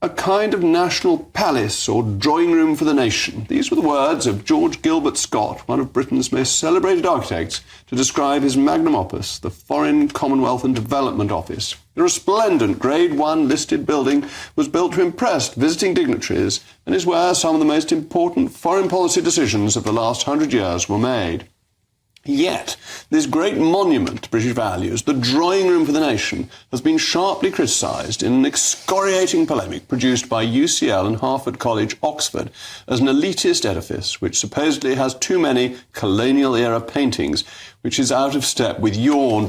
a kind of national palace or drawing room for the nation. These were the words of George Gilbert Scott, one of Britain's most celebrated architects, to describe his magnum opus, the Foreign, Commonwealth and Development Office. The resplendent Grade 1 listed building was built to impress visiting dignitaries and is where some of the most important foreign policy decisions of the last 100 years were made. Yet, this great monument to British values, the drawing room for the nation, has been sharply criticised in an excoriating polemic produced by UCL and Harvard College, Oxford, as an elitist edifice which supposedly has too many colonial-era paintings, which is out of step with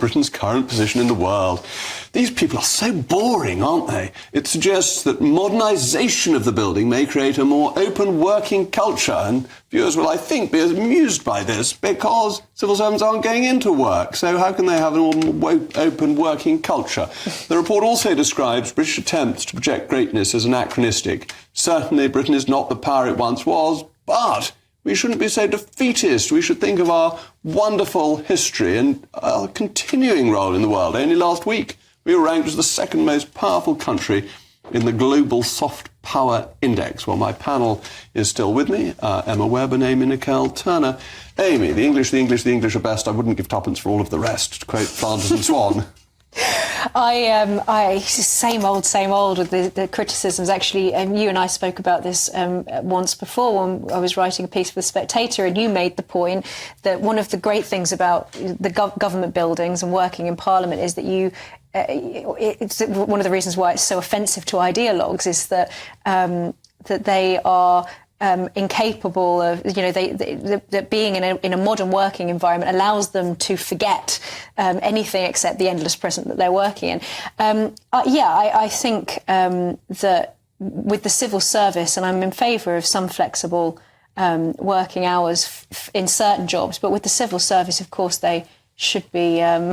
Britain's current position in the world. These people are so boring, aren't they? It suggests that modernisation of the building may create a more open working culture, and viewers will, I think, be amused by this because civil servants aren't going into work, so how can they have an more open working culture? The report also describes British attempts to project greatness as anachronistic. Certainly, Britain is not the power it once was, but we shouldn't be so defeatist. We should think of our wonderful history and our continuing role in the world. Only last week, we were ranked as the second most powerful country in the Global Soft Power Index. Well, my panel is still with me. Emma Webb and Amy Nicole Turner. Amy, the English are best. I wouldn't give tuppence for all of the rest, to quote Flanders and Swan. Same old with the criticisms. Actually, you and I spoke about this once before when I was writing a piece for The Spectator, and you made the point that one of the great things about the government buildings and working in Parliament is that it's one of the reasons why it's so offensive to ideologues is that they are incapable of, that being in a modern working environment allows them to forget anything except the endless present that they're working in. I think that with the civil service, and I'm in favour of some flexible working hours in certain jobs, but with the civil service, of course, they should be. How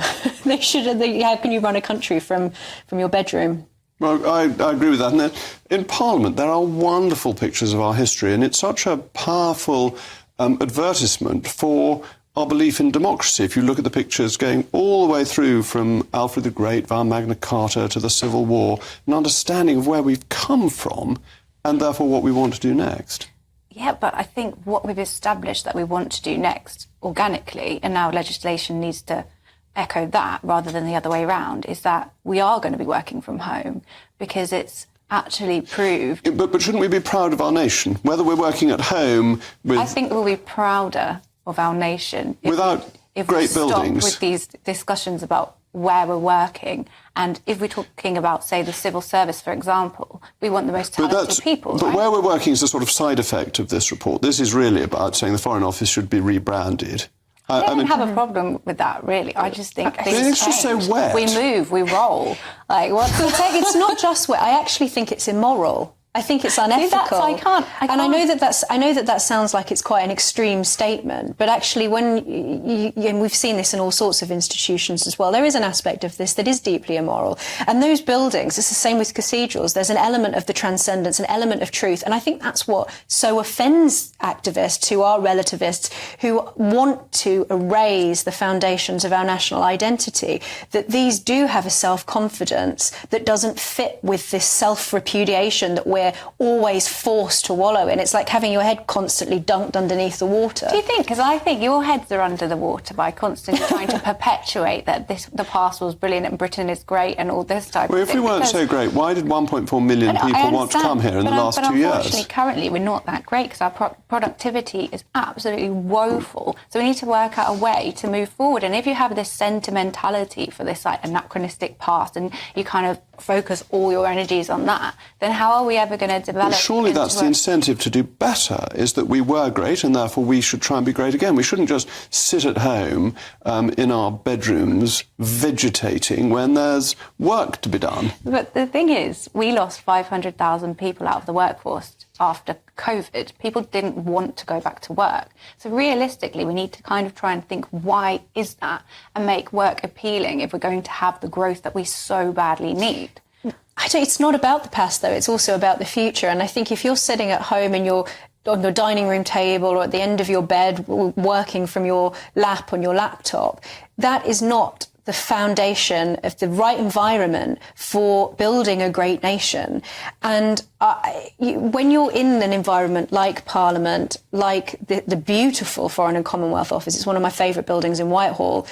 can you run a country from your bedroom? Well, I agree with that. And in Parliament, there are wonderful pictures of our history, and it's such a powerful advertisement for our belief in democracy. If you look at the pictures going all the way through from Alfred the Great via Magna Carta to the Civil War, an understanding of where we've come from and therefore what we want to do next. Yeah, but I think what we've established that we want to do next organically, and now legislation needs to echo that rather than the other way around, is that we are going to be working from home because it's actually proved. But shouldn't we be proud of our nation? Whether we're working at home with... I think we'll be prouder of our nation without great buildings. With these discussions about where we're working, and if we're talking about, say, the civil service, for example, we want the most talented people. But right? where we're working is a sort of side effect of this report. This is really about saying the Foreign Office should be rebranded. I don't have a problem with that, really. I just think things it's just so wet. We move, we roll. It's not just wet. I actually think it's immoral. I think it's unethical. I can't. And I know that sounds like it's quite an extreme statement, but actually and we've seen this in all sorts of institutions as well, there is an aspect of this that is deeply immoral. And those buildings, it's the same with cathedrals, there's an element of the transcendence, an element of truth, and I think that's what so offends activists who are relativists, who want to erase the foundations of our national identity, that these do have a self-confidence that doesn't fit with this self-repudiation that we're always forced to wallow in. It's like having your head constantly dunked underneath the water. Do you think? Because I think your heads are under the water by constantly trying to perpetuate that the past was brilliant and Britain is great and all this type of thing. Well, if we weren't so great, why did 1.4 million people want to come here in the last 2 years? Unfortunately, currently, we're not that great because our productivity is absolutely woeful. So we need to work out a way to move forward. And if you have this sentimentality for this anachronistic past and you kind of focus all your energies on that, then how are we ever going to develop? But surely that's the incentive to do better, is that we were great and therefore we should try and be great again. We shouldn't just sit at home in our bedrooms vegetating when there's work to be done. But the thing is, we lost 500,000 people out of the workforce after COVID. People didn't want to go back to work. So realistically, we need to kind of try and think, why is that? And make work appealing if we're going to have the growth that we so badly need. It's not about the past, though. It's also about the future. And I think if you're sitting at home and you're on your dining room table or at the end of your bed working from your lap on your laptop, that is not the foundation of the right environment for building a great nation. And when you're in an environment like Parliament, like the beautiful Foreign and Commonwealth Office, it's one of my favourite buildings in Whitehall,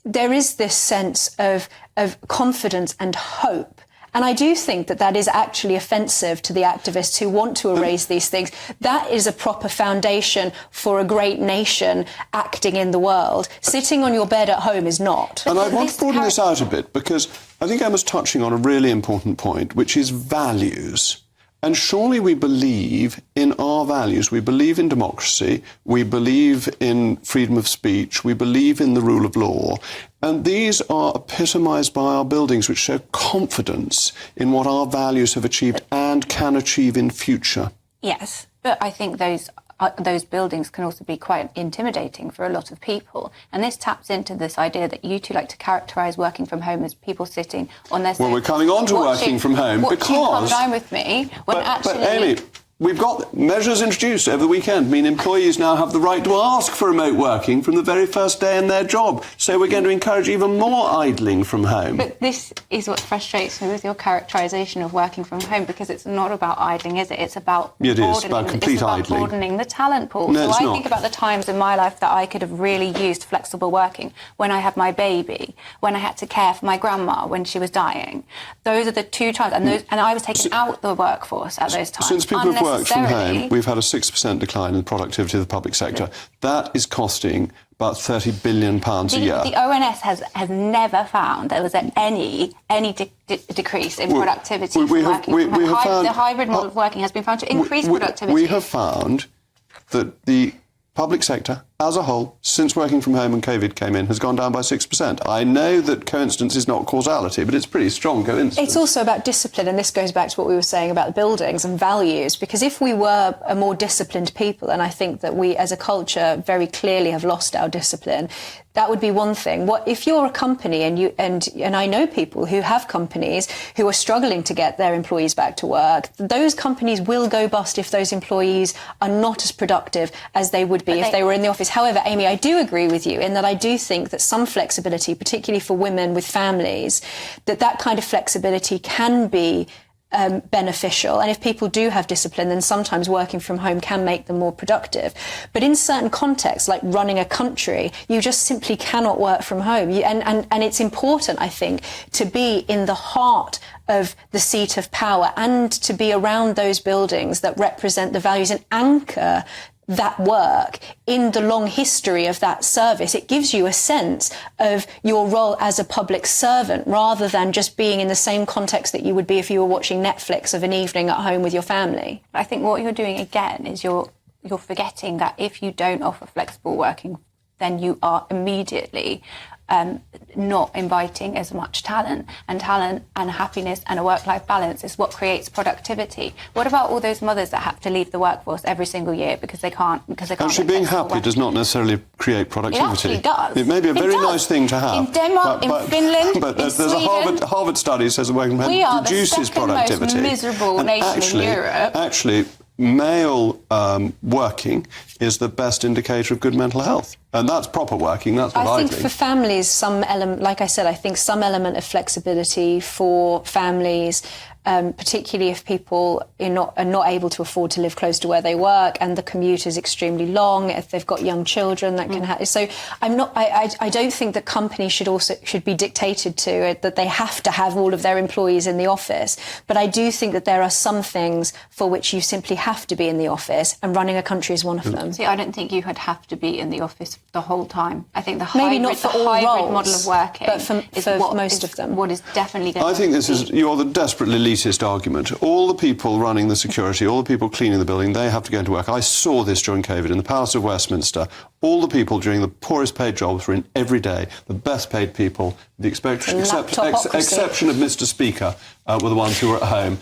there is this sense of confidence and hope. And I do think that that is actually offensive to the activists who want to erase these things. That is a proper foundation for a great nation acting in the world. Sitting on your bed at home is not. And I want to broaden this out a bit, because I think Emma's touching on a really important point, which is values. And surely we believe in our values. We believe in democracy. We believe in freedom of speech. We believe in the rule of law. And these are epitomised by our buildings, which show confidence in what our values have achieved and can achieve in future. Yes, but I think those buildings can also be quite intimidating for a lot of people. And this taps into this idea that you two like to characterise working from home as people sitting on their... Well, we're coming on to working from home because... Come down with me when but Amy, we've got measures introduced over the weekend. I mean, employees now have the right to ask for remote working from the very first day in their job. So we're going to encourage even more idling from home. But this is what frustrates me with your characterisation of working from home, because it's not about idling, is it? It's about it is about complete idling. Broadening the talent pool. No, so I think about the times in my life that I could have really used flexible working. When I had my baby, when I had to care for my grandma when she was dying. Those are the two times, and I was taken out the workforce at those times. Since people have worked from home, we've had a 6% decline in the productivity of the public sector. That is costing about £30 billion a year. The ONS has never found there was any decrease in productivity. The hybrid model of working has been found to increase productivity. We have found that the public sector as a whole, since working from home and COVID came in, has gone down by 6%. I know that coincidence is not causality, but it's pretty strong coincidence. It's also about discipline, and this goes back to what we were saying about the buildings and values, because if we were a more disciplined people, and I think that we as a culture very clearly have lost our discipline, that would be one thing. What if you're a company and I know people who have companies who are struggling to get their employees back to work, those companies will go bust if those employees are not as productive as they would be if they were in the office. However, Amy, I do agree with you in that I do think that some flexibility, particularly for women with families, that kind of flexibility can be beneficial. And if people do have discipline, then sometimes working from home can make them more productive. But in certain contexts, like running a country, you just simply cannot work from home. And it's important, I think, to be in the heart of the seat of power and to be around those buildings that represent the values and anchor that work in the long history of that service. It gives you a sense of your role as a public servant rather than just being in the same context that you would be if you were watching Netflix of an evening at home with your family. I think what you're doing again is you're forgetting that if you don't offer flexible working, then you are immediately not inviting as much talent and happiness and a work-life balance is what creates productivity. What about all those mothers that have to leave the workforce every single year because they can't Actually, being happy does not necessarily create productivity. It actually does. It may be a very nice thing to have. In Denmark, in Finland, but in there's Sweden, a Harvard study says that working from home reduces productivity. We are the second most miserable nation in Europe. Actually, male working is the best indicator of good mental health. And that's proper working, that's what I think. I think for families, some element, like I said, I think some element of flexibility for families, particularly if people are not able to afford to live close to where they work and the commute is extremely long, if they've got young children that can have... So I don't think that companies should be dictated to it, that they have to have all of their employees in the office. But I do think that there are some things for which you simply have to be in the office, and running a country is one of them. See, I don't think you would have to be in the office the whole time. I think the hybrid model of working but for most of them. What is definitely going to... I think you're the desperately elitist argument. All the people running the security, all the people cleaning the building, they have to go into work. I saw this during COVID in the Palace of Westminster. All the people during the poorest paid jobs were in every day. The best paid people, the exception of Mr. Speaker, were the ones who were at home.